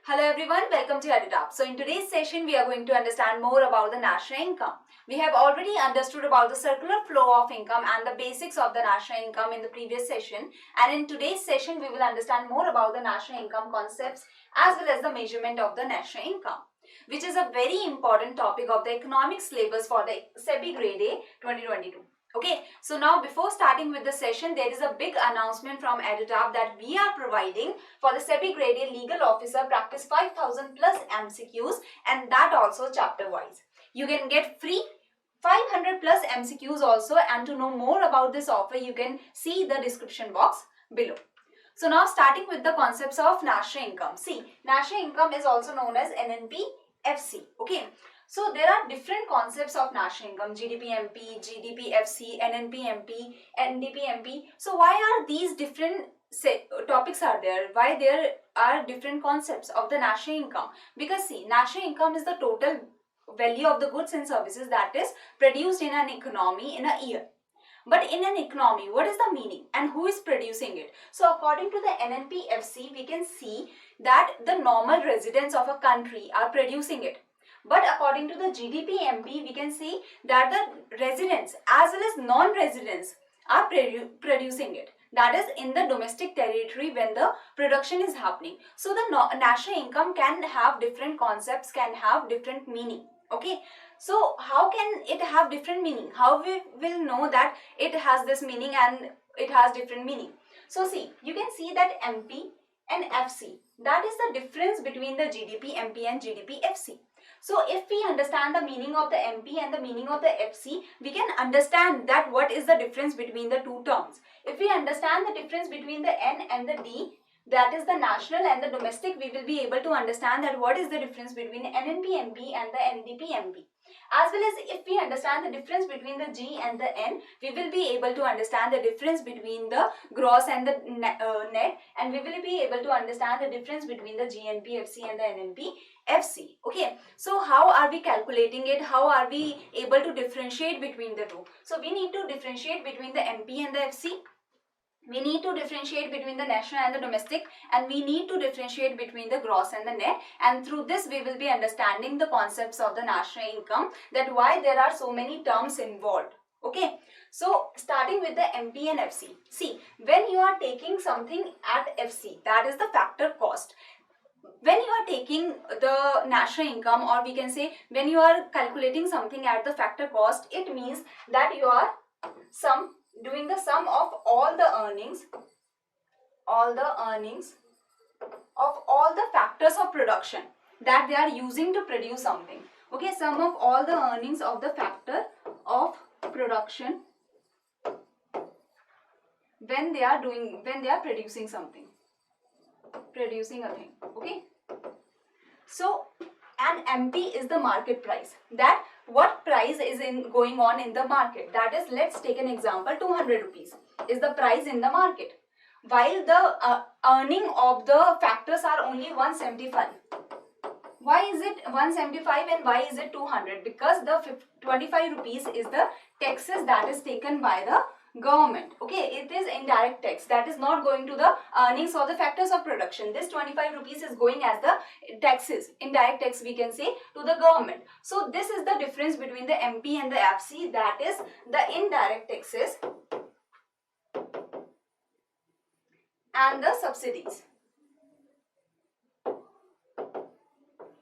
Hello everyone, welcome to EduTap. So in today's session, we are going to understand more about the national income. We have already understood about the circular flow of income and the basics of the national income in the previous session. And in today's session, we will understand more about the national income concepts as well as the measurement of the national income, which is a very important topic of the economics syllabus for the SEBI Grade A 2022. Okay, so now before starting with the session, there is a big announcement from EduTap that we are providing for the SEBI Grade A Legal Officer Practice 5000 plus MCQs, and that also chapter wise. You can get free 500 plus MCQs also, and to know more about this offer, you can see the description box below. So now starting with the concepts of national income. See, national income is also known as NNP-FC. Okay. So there are different concepts of national income: GDP-MP, GDP-FC, NNP-MP, NDP-MP. So why are these different topics are there? Why there are different concepts of the national income? Because see, national income is the total value of the goods and services that is produced in an economy in a year. But in an economy, what is the meaning and who is producing it? So according to the NNP-FC, we can see that the normal residents of a country are producing it. But according to the GDP-MP, we can see that the residents as well as non-residents are producing it. That is in the domestic territory when the production is happening. So the national income can have different concepts, can have different meaning. Okay. So how can it have different meaning? How we will know that it has this meaning and it has different meaning? So see, you can see that MP and FC, that is the difference between the GDP-MP and GDP-FC. So if we understand the meaning of the MP and the meaning of the FC, we can understand that what is the difference between the two terms. If we understand the difference between the N and the D, that is the national and the domestic, we will be able to understand that what is the difference between NNP-MP and the NDP-MP. As well as if we understand the difference between the G and the N, we will be able to understand the difference between the gross and the net, and we will be able to understand the difference between the GNP-FC and the NNP-FC. Okay, so how are we calculating it? How are we able to differentiate between the two? So we need to differentiate between the MP and the FC. We need to differentiate between the national and the domestic, and we need to differentiate between the gross and the net, and through this we will be understanding the concepts of the national income, that why there are so many terms involved. Okay, so starting with the MP and FC. See, when you are taking something at FC, that is the factor cost. When you are taking the national income, or we can say when you are calculating something at the factor cost, it means that you are doing the sum of all the earnings of all the factors of production that they are using to produce something. Okay, sum of all the earnings of the factor of production when they are producing something, producing a thing. Okay, so an MP is the market price, that what price is going on in the market. That is, let's take an example, 200 rupees is the price in the market, while the earning of the factors are only 175. Why is it 175 and why is it 200? Because the 25 rupees is the taxes that is taken by the government. Okay, it is indirect tax that is not going to the earnings or the factors of production. This 25 rupees is going as the taxes, indirect tax we can say, to the government. So this is the difference between the MP and the FC, that is the indirect taxes and the subsidies.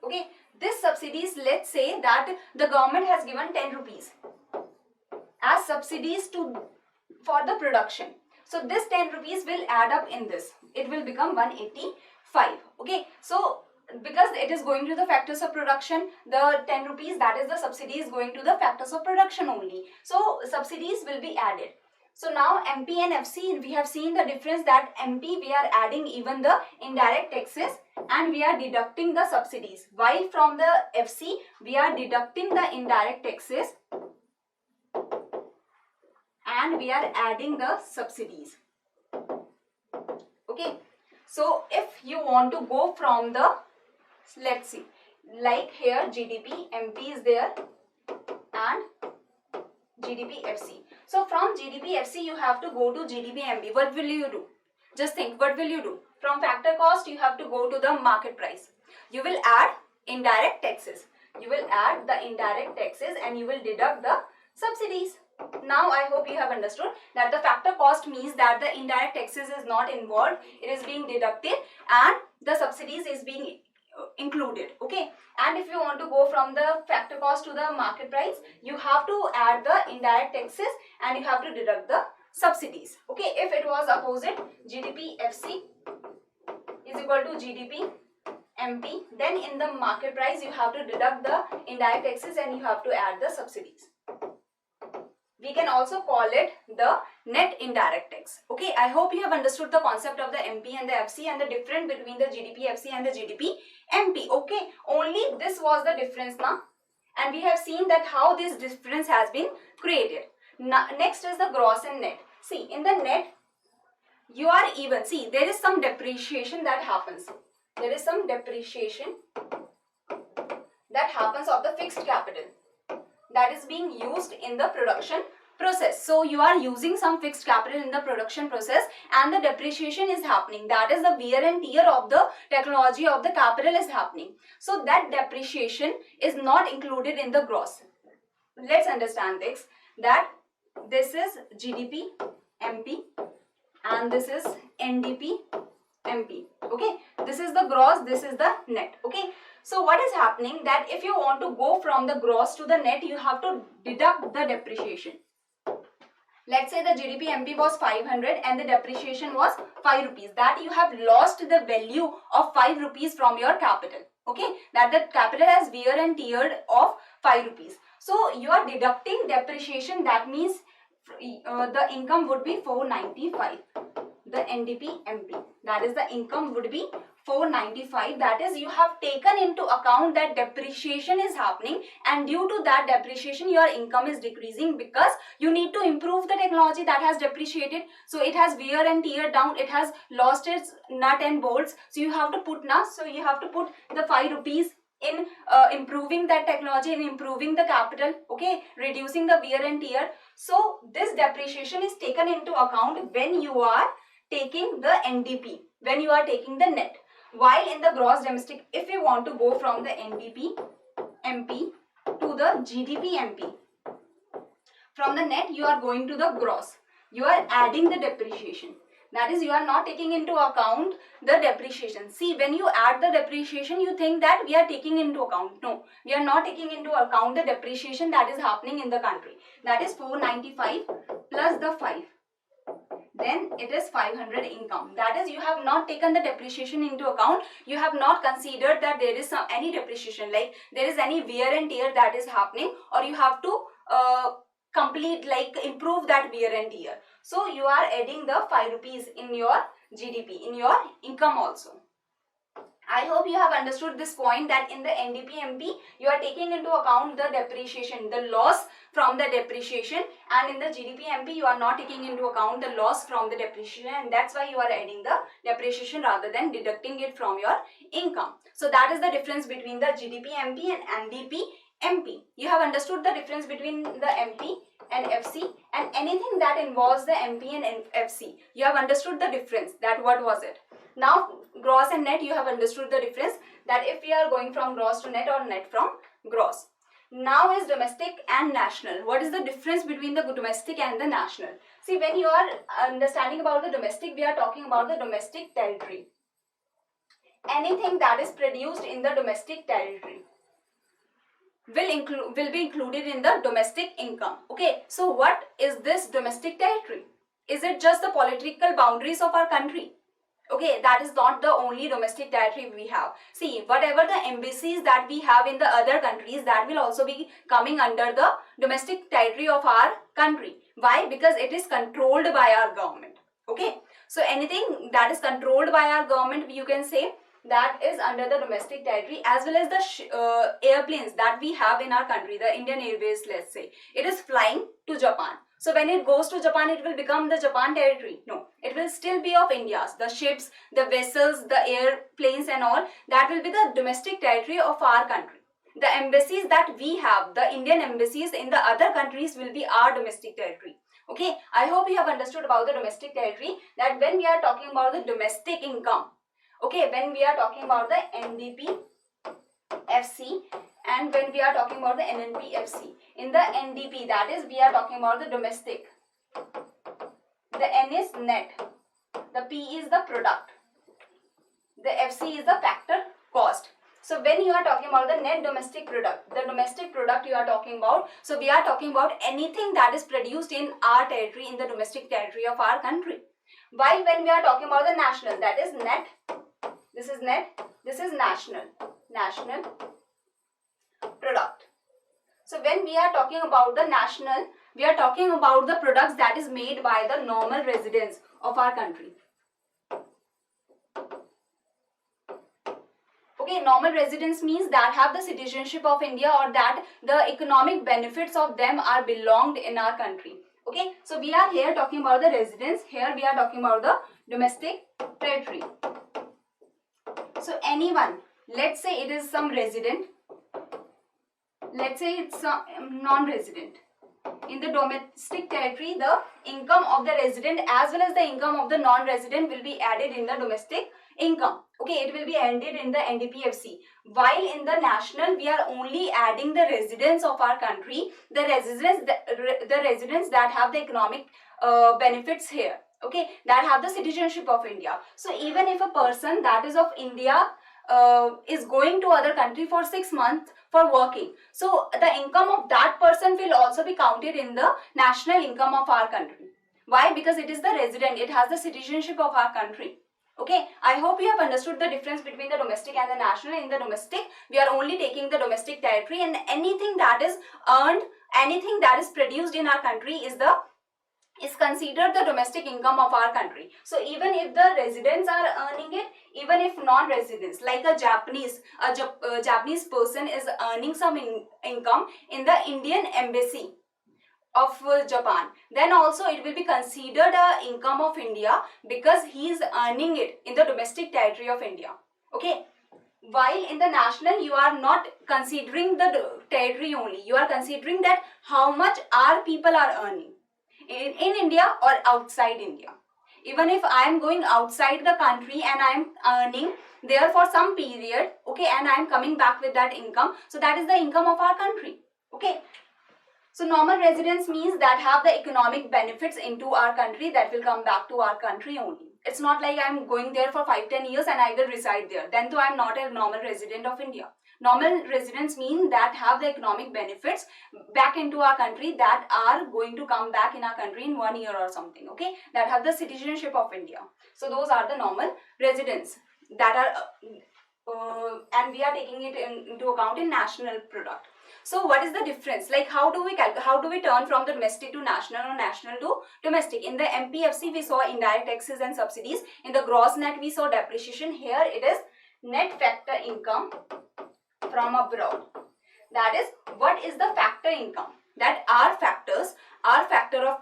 Okay, this subsidies, let's say that the government has given 10 rupees as subsidies for the production. So this 10 rupees will add up in this. It will become 185. Okay, so because it is going to the factors of production, the 10 rupees, that is the subsidy, is going to the factors of production only. So subsidies will be added. So now MP and FC, we have seen the difference, that MP we are adding even the indirect taxes and we are deducting the subsidies, while from the FC we are deducting the indirect taxes and we are adding the subsidies. Okay, so if you want to go from the, let's see, like here GDP MP is there and GDP FC. So from GDP FC you have to go to GDP MP. What will you do? Just think, what will you do? From factor cost you have to go to the market price. You will add indirect taxes. You will add the indirect taxes and you will deduct the subsidies. Now I hope you have understood that the factor cost means that the indirect taxes is not involved, it is being deducted and the subsidies is being included. Okay, and if you want to go from the factor cost to the market price, you have to add the indirect taxes and you have to deduct the subsidies. Okay, if it was opposite, GDP FC is equal to GDP MP, then in the market price you have to deduct the indirect taxes and you have to add the subsidies. We can also call it the net indirect tax. Okay, I hope you have understood the concept of the MP and the FC and the difference between the GDP FC and the GDP MP. Okay, only this was the difference now, and we have seen that how this difference has been created. Now, next is the gross and net. See, in the net, you are even. See, there is some depreciation that happens. There is some depreciation that happens of the fixed capital that is being used in the production process. So you are using some fixed capital in the production process and the depreciation is happening. That is the wear and tear of the technology of the capital is happening. So that depreciation is not included in the gross. Let's understand this, that this is GDP MP and this is NDP MP. Okay, this is the gross, this is the net. Okay, so what is happening that if you want to go from the gross to the net, you have to deduct the depreciation. Let's say the GDP MP was 500 and the depreciation was 5 rupees. That you have lost the value of 5 rupees from your capital. Okay, that the capital has wear and tear of 5 rupees. So you are deducting depreciation. That means the income would be 495. The NDP MP, that is the income would be 495. That is, you have taken into account that depreciation is happening and due to that depreciation your income is decreasing because you need to improve the technology that has depreciated. So it has wear and tear down, it has lost its nut and bolts. So you have to put the 5 rupees in improving that technology and improving the capital. Okay, reducing the wear and tear. So this depreciation is taken into account when you are taking the NDP, when you are taking the net. While in the gross domestic, if you want to go from the NDP MP to the GDP MP, from the net you are going to the gross. You are adding the depreciation. That is, you are not taking into account the depreciation. See, when you add the depreciation, you think that we are taking into account. No, we are not taking into account the depreciation that is happening in the country. That is 495 plus the 5. Then it is 500 income. That is, you have not taken the depreciation into account. You have not considered that there is any depreciation, like there is any wear and tear that is happening, or you have to improve that wear and tear. So you are adding the 5 rupees in your GDP, in your income also. I hope you have understood this point, that in the NDP MP you are taking into account the depreciation, the loss from the depreciation, and in the GDP MP you are not taking into account the loss from the depreciation, and that's why you are adding the depreciation rather than deducting it from your income. So that is the difference between the GDP MP and NDP MP. You have understood the difference between the MP and FC, and anything that involves the MP and FC, you have understood the difference, that what was it. Now gross and net, you have understood the difference, that if we are going from gross to net or net from gross. Now is domestic and national. What is the difference between the domestic and the national? See, when you are understanding about the domestic, we are talking about the domestic territory. Anything that is produced in the domestic territory will be included in the domestic income. Okay, so what is this domestic territory? Is it just the political boundaries of our country? Okay, that is not the only domestic territory we have. See, whatever the embassies that we have in the other countries, that will also be coming under the domestic territory of our country. Why? Because it is controlled by our government. Okay, so anything that is controlled by our government, you can say that is under the domestic territory, as well as the airplanes that we have in our country, the Indian Airways, let's say, it is flying to Japan. So when it goes to Japan, it will become the Japan territory? No, it will still be of India's. The ships, the vessels, the airplanes and all, that will be the domestic territory of our country. The embassies that we have, the Indian embassies in the other countries, will be our domestic territory. Okay, I hope you have understood about the domestic territory, that when we are talking about the domestic income, okay, when we are talking about the NDP FC, and when we are talking about the NNPFC. In the NDP, that is, we are talking about the domestic. The N is net, the P is the product, the FC is the factor cost. So when you are talking about the net domestic product, the domestic product you are talking about, so we are talking about anything that is produced in our territory, in the domestic territory of our country. While when we are talking about the national, that is net, this is net, this is national product. So when we are talking about the national, we are talking about the products that is made by the normal residents of our country. Okay, normal residents means that have the citizenship of India, or that the economic benefits of them are belonged in our country. Okay, so we are here talking about the residents, here we are talking about the domestic territory. So anyone, let's say it is some resident, let's say it's a non-resident. In the domestic territory, the income of the resident as well as the income of the non-resident will be added in the domestic income. Okay, it will be added in the NDPFC. While in the national, we are only adding the residents of our country, the residents that have the economic benefits here. Okay, that have the citizenship of India. So even if a person that is of India is going to other country for 6 months for working, so the income of that person will also be counted in the national income of our country. Why? Because it is the resident, it has the citizenship of our country. Okay, I hope you have understood the difference between the domestic and the national. In the domestic, we are only taking the domestic territory, and anything that is earned, anything that is produced in our country is considered the domestic income of our country. So even if the residents are earning it, even if non-residents, like a Japanese person is earning some income in the Indian embassy of Japan, then also it will be considered a income of India, because he is earning it in the domestic territory of India. Okay, while in the national, you are not considering the territory only, you are considering that how much our people are earning in India or outside India. Even if I am going outside the country and I am earning there for some period, okay, and I am coming back with that income, so that is the income of our country. Okay, so normal residents means that have the economic benefits into our country, that will come back to our country only. It's not like I am going there for 5-10 years and I will reside there, then though I am not a normal resident of India. Normal residents mean that have the economic benefits back into our country, that are going to come back in our country in 1 year or something, okay, that have the citizenship of India. So those are the normal residents that are and we are taking it into account in national product. So what is the difference? Like how do we turn from the domestic to national or national to domestic? In the MPFC, we saw indirect taxes and subsidies. In the gross net, we saw depreciation. Here it is net factor income from abroad. That is, what is the factor income? That are factors, are factor of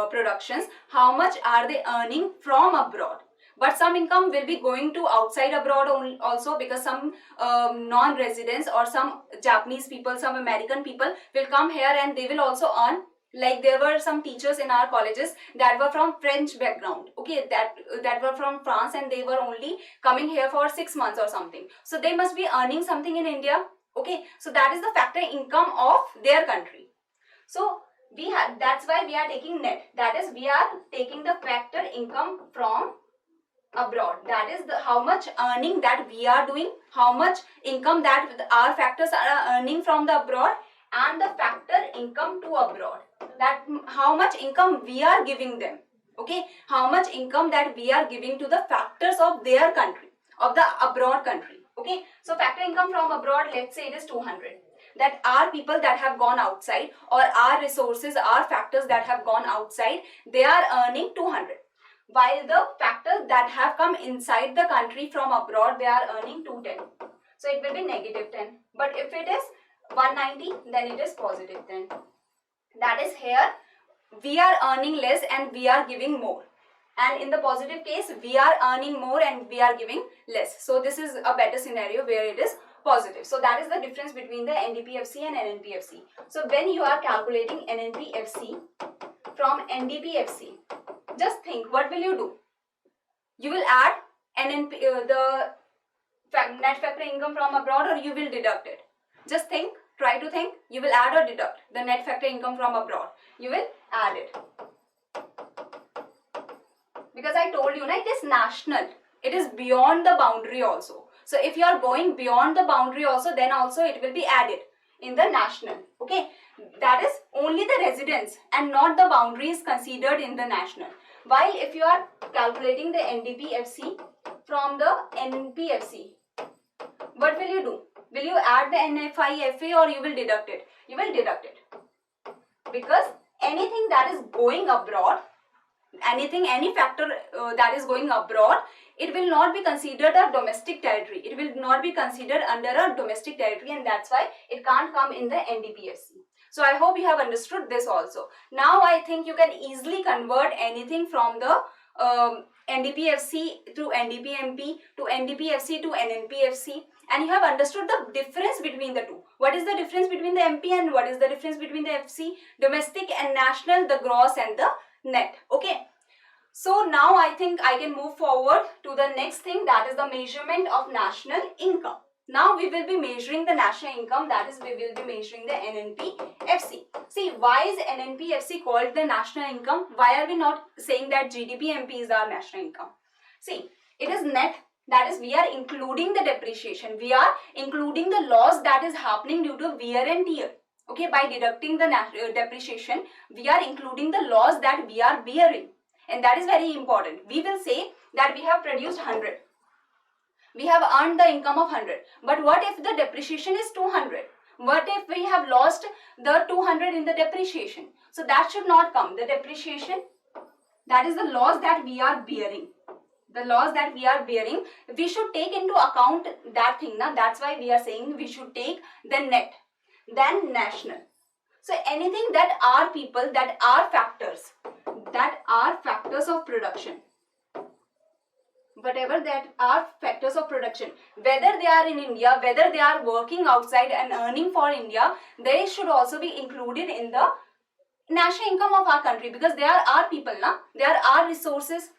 productions, how much are they earning from abroad? But some income will be going to outside abroad also, because some non-residents or some Japanese people, some American people will come here and they will also earn. Like there were some teachers in our colleges that were from French background, okay, that were from France, and they were only coming here for 6 months or something. So they must be earning something in India, okay. So that is the factor income of their country. So that's why we are taking net. That is, we are taking the factor income from abroad. That is how much earning that we are doing, how much income that our factors are earning from the abroad, and the factor income to abroad, that how much income we are giving them, okay, how much income that we are giving to the factors of their country, of the abroad country, okay. So factor income from abroad, let's say it is 200, that are people that have gone outside, or our resources, our factors that have gone outside, they are earning 200, while the factors that have come inside the country from abroad, they are earning 210. So it will be negative 10. But if it is 190, then it is positive 10. That is, here we are earning less and we are giving more. And in the positive case, we are earning more and we are giving less. So this is a better scenario where it is positive. So that is the difference between the NDPFC and NNPFC. So when you are calculating NNPFC from NDPFC, just think, what will you do? You will add the net factor income from abroad, or you will deduct it? Just think, try to think. You will add or deduct the net factor income from abroad? You will add it. Because I told you, it is national. It is beyond the boundary also. So if you are going beyond the boundary also, then also it will be added in the national. Okay, that is only the residence and not the boundaries considered in the national. While if you are calculating the NDPFC from the NPFC, what will you do? Will you add the NFI-FA or you will deduct it? You will deduct it. Because anything that is going abroad, any factor that is going abroad, it will not be considered a domestic territory. It will not be considered under a domestic territory, and that's why it can't come in the NDPFC. So I hope you have understood this also. Now I think you can easily convert anything from the NDPFC to NDPMP to NDPFC to NNPFC, and you have understood the difference between the two. What is the difference between the MP and what is the difference between the FC? Domestic and national, the gross and the net. Okay. So now I think I can move forward to the next thing, that is the measurement of national income. Now we will be measuring the national income, that is we will be measuring the NNPFC. See, why is NNPFC called the national income? Why are we not saying that GDP-MP is our national income? See, it is net, that is we are including the depreciation, we are including the loss that is happening due to wear and tear. Okay, by deducting the depreciation, we are including the loss that we are bearing. And that is very important. We will say that we have produced 100. We have earned the income of 100. But what if the depreciation is 200? What if we have lost the 200 in the depreciation? So that should not come. The depreciation, that is the loss that we are bearing. The loss that we are bearing, we should take into account that thing. Now that's why we are saying we should take the net, then national. So anything that are people, that are factors of production, whatever that are factors of production, whether they are in India, whether they are working outside and earning for India, they should also be included in the national income of our country, because they are our people, they are our resources.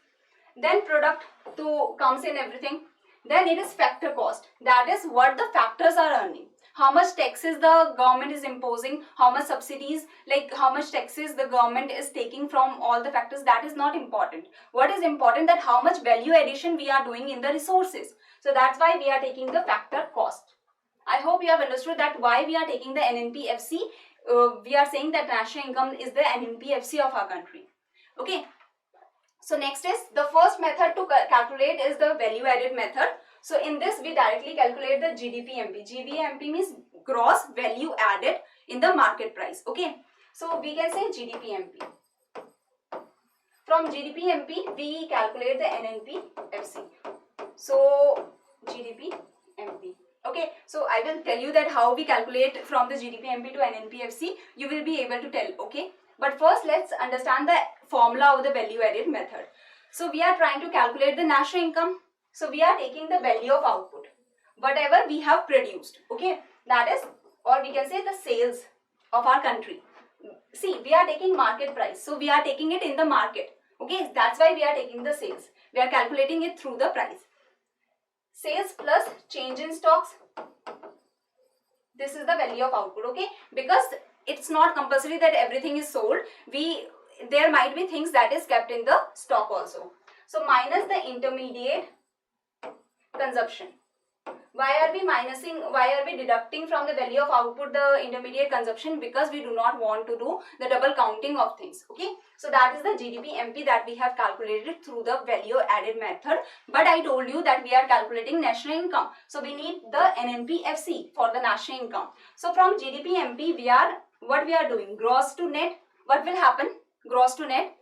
Then product to comes in everything. Then it is factor cost, that is what the factors are earning. How much taxes the government is imposing, how much subsidies, like how much taxes the government is taking from all the factors, that is not important. What is important, that how much value addition we are doing in the resources. So that's why we are taking the factor cost. I hope you have understood that why we are taking the NNPFC. We are saying that national income is the NNPFC of our country. Okay. So next is the first method to calculate is the value added method. So in this we directly calculate the GDP-MP. GDP-MP means gross value added in the market price. Okay. So we can say GDP-MP. From GDP-MP we calculate the NNPFC. So GDP-MP. Okay. So I will tell you that how we calculate from the GDP-MP to NNPFC. You will be able to tell. Okay. But first let's understand the formula of the value added method. So we are trying to calculate the national income. So we are taking the value of output, whatever we have produced. Okay, that is, or we can say the sales of our country. See, we are taking market price. So we are taking it in the market. Okay, that's why we are taking the sales. We are calculating it through the price. Sales plus change in stocks. This is the value of output. Okay, because it's not compulsory that everything is sold. There might be things that is kept in the stock also. So minus the intermediate consumption. Why are we deducting from the value of output the intermediate consumption? Because we do not want to do the double counting of things. Okay, so that is the GDP-MP that we have calculated through the value added method. But I told you that we are calculating national income, so we need the NNPFC for the national income. So from GDP-MP what we are doing, gross to net. What will happen? Gross to net,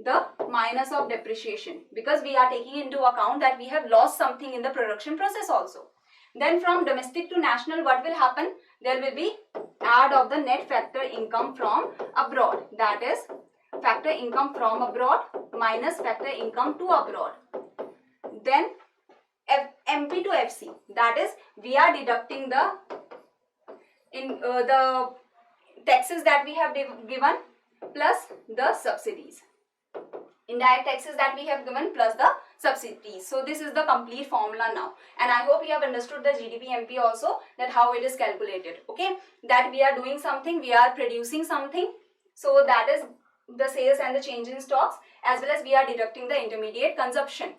the minus of depreciation, because we are taking into account that we have lost something in the production process also. Then from domestic to national, what will happen? There will be add of the net factor income from abroad, that is factor income from abroad minus factor income to abroad. Then MP to FC, that is we are deducting the taxes that we have given plus the subsidies. indirect taxes that we have given plus the subsidies. So this is the complete formula now, and I hope you have understood the GDP-MP also, that how it is calculated. Okay, that we are doing something, we are producing something, so that is the sales and the change in stocks, as well as we are deducting the intermediate consumption,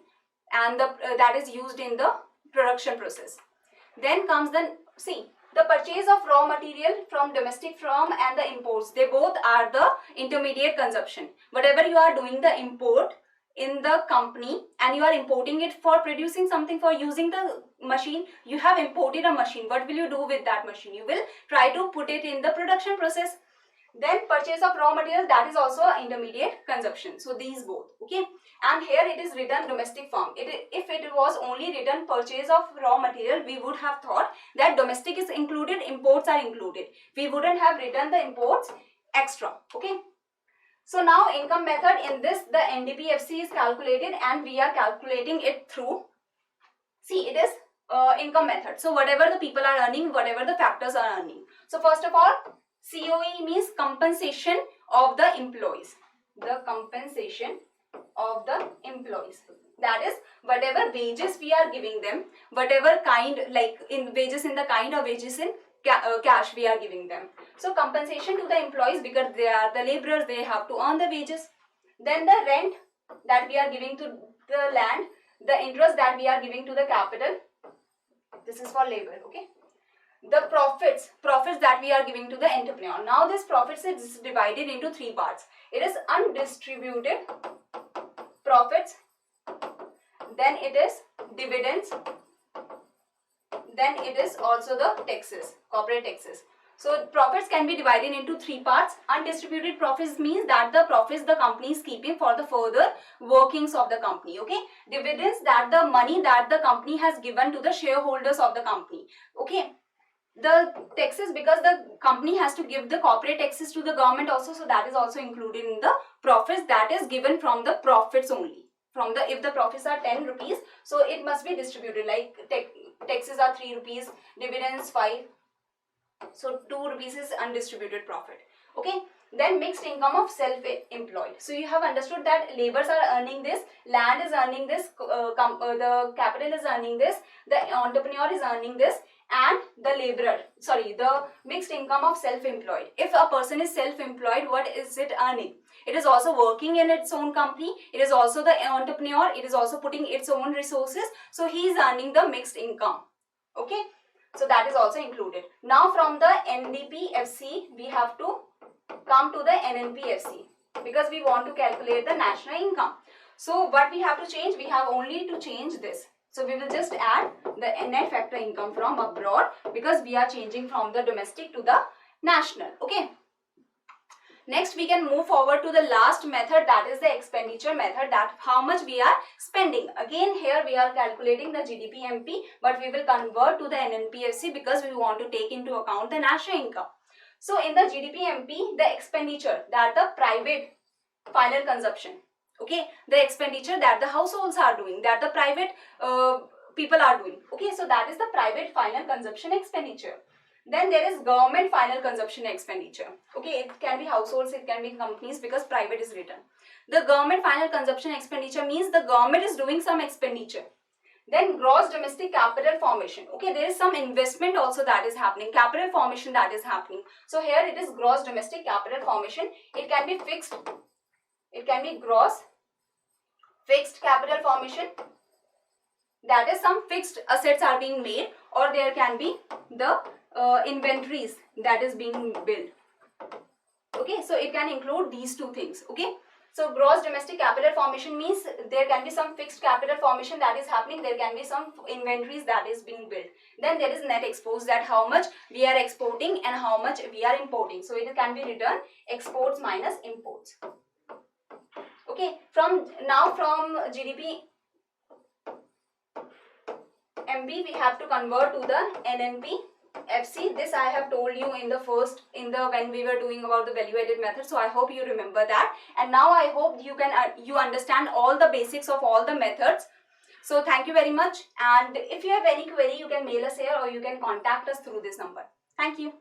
and the that is used in the production process. Then comes the the purchase of raw material from domestic firm and the imports, they both are the intermediate consumption. Whatever you are doing the import in the company, and you are importing it for producing something, for using the machine, you have imported a machine, what will you do with that machine? You will try to put it in the production process. Then purchase of raw material, that is also intermediate consumption. So these both. Okay, and here it is written domestic firm. If it was only written purchase of raw material, we would have thought that domestic is included, imports are included. We wouldn't have written the imports extra. Okay, so now income method, in this the NDPFC is calculated, and we are calculating it through, it is income method. So whatever the people are earning, whatever the factors are earning. So first of all, COE means compensation of the employees. The compensation of the employees, that is whatever wages we are giving them, whatever kind, like in wages in the kind or wages in cash we are giving them. So compensation to the employees, because they are the laborers, they have to earn the wages. Then the rent that we are giving to the land, the interest that we are giving to the capital, this is for labor. Okay, the profits that we are giving to the entrepreneur. Now this profits is divided into three parts. It is undistributed profits, then it is dividends, then it is also the taxes, corporate taxes. So profits can be divided into three parts. Undistributed profits means that the profits the company is keeping for the further workings of the company. Okay, dividends, that the money that the company has given to the shareholders of the company. Okay, the taxes, because the company has to give the corporate taxes to the government also, so that is also included in the profits, that is given from the profits only. From the, if the profits are 10 rupees, so it must be distributed, like taxes are 3 rupees, dividends 5, so 2 rupees is undistributed profit. Okay, then mixed income of self-employed. So you have understood that laborers are earning this, land is earning this, the capital is earning this, the entrepreneur is earning this, and the the mixed income of self-employed. If a person is self-employed, what is it earning? It is also working in its own company, it is also the entrepreneur, it is also putting its own resources, so he is earning the mixed income. Okay, so that is also included. Now from the NDPFC we have to come to the NNPFC, because we want to calculate the national income. So what we have to change? We have only to change this. So we will just add the net factor income from abroad, because we are changing from the domestic to the national. Okay. Next we can move forward to the last method, that is the expenditure method, that how much we are spending. Again here we are calculating the GDP-MP, but we will convert to the NNPFC because we want to take into account the national income. So in the GDP-MP, the expenditure, that the private final consumption. Okay, the expenditure that the households are doing, that the private people are doing. Okay, so that is the private final consumption expenditure. Then there is government final consumption expenditure. Okay, it can be households, it can be companies, because private is written. The government final consumption expenditure means the government is doing some expenditure. Then gross domestic capital formation. Okay, there is some investment also that is happening, capital formation that is happening. So here it is gross domestic capital formation. It can be fixed, it can be gross fixed capital formation, that is some fixed assets are being made, or there can be the inventories that is being built. Okay, so it can include these two things. Okay, so gross domestic capital formation means there can be some fixed capital formation that is happening, there can be some inventories that is being built. Then there is net exports, that how much we are exporting and how much we are importing. So it can be written exports minus imports. Okay, from GDP MP we have to convert to the NNPFC. This I have told you in the when we were doing about the value added method. So I hope you remember that. And now I hope you understand all the basics of all the methods. So thank you very much. And if you have any query, you can mail us here or you can contact us through this number. Thank you.